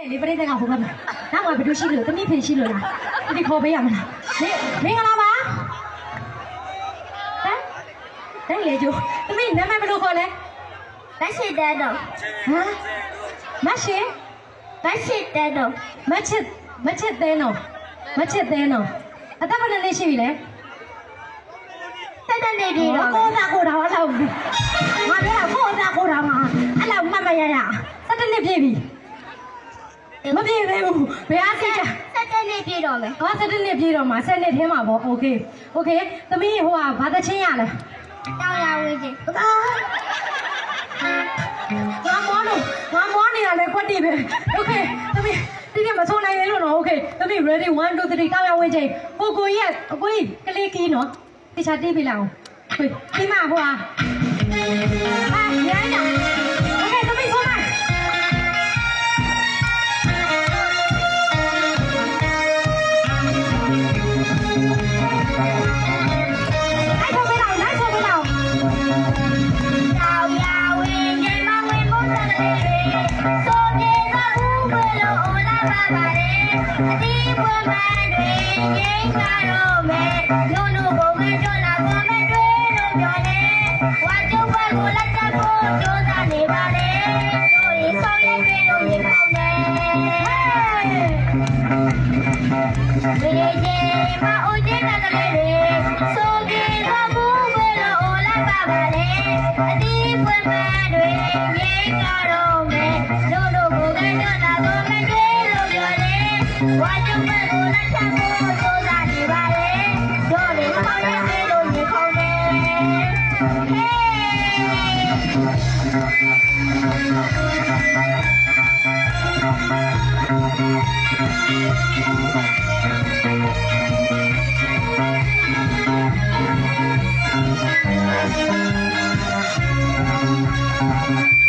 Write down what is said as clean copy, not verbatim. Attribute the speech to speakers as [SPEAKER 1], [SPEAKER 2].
[SPEAKER 1] 你不得这个胡干嘛？那我不就是了，等你平时了啦，你可别样啦。你看了吧？哎，来就，你买不着货嘞？
[SPEAKER 2] 买谁的呢？
[SPEAKER 1] 啊？买谁？
[SPEAKER 2] 买谁的呢？
[SPEAKER 1] 买吃的呢？买吃的呢？啊，他不能来谁嘞？
[SPEAKER 2] 在那里了。
[SPEAKER 1] 我咋过来？我老，我这我咋过来嘛？俺老妈妈呀，他在那边比。မပြေသေးဘူးဘယ်အားစိတ်ကြ
[SPEAKER 2] ဆက်တဲ့နေ့ပြေတော့မယ်
[SPEAKER 1] ဟာ7နှစ်ပြေတော့မှာ7နှစ်ထဲမှာပေါ့โอเคသမီးဟိုကဘာသချင်းရလဲ
[SPEAKER 2] တောင်ရဝင်းချင်း
[SPEAKER 1] ငါမောနေရလဲကွက်တိပဲโอเคသမီးဒီကမဆုံးနိုင်လေလို့နော်โอเคသမီး ready 1 2 3တောင်ရဝင်းချင်းကိုရဲ့အကိုကြီးကလေးကီးနော်တခြားတီးပြလိုက်အောင်ကိုဒီမှာဟိုဟာရိုင်းတာโอเคသမီးဆုံးလိုက်
[SPEAKER 2] အဒီပွင့်မှန်တွေငိမ့်ကြတော့မယ်လူလူကိုမတွလာကိုမတွေ့လို့ပြောလေဝါကျုပ်ဘက်ကိုလက်ချက်ဖို့ကြိုးစားနေပါလေတို့ရီဆောင်ရပြေလို့နေပေါင်းနေဒီကြီးမအိုချင်တဲ့ကလေးတွေဆိုကြတော့ဘူးဘယ်လိုအိုလာပါပါလေအဒီပွင့်မှန်တွေငိမ့်ကြတော့မယ်လူလူကိုမတွလာကိုမတွေ့လို့ပြောလေဝါကျုပ်ဘက်ကိုလက်ချက်ဖို့ကြိုးစားနေပါလေတို့ရီဆောင်ရပြေလို့နေပေါင်းနေHey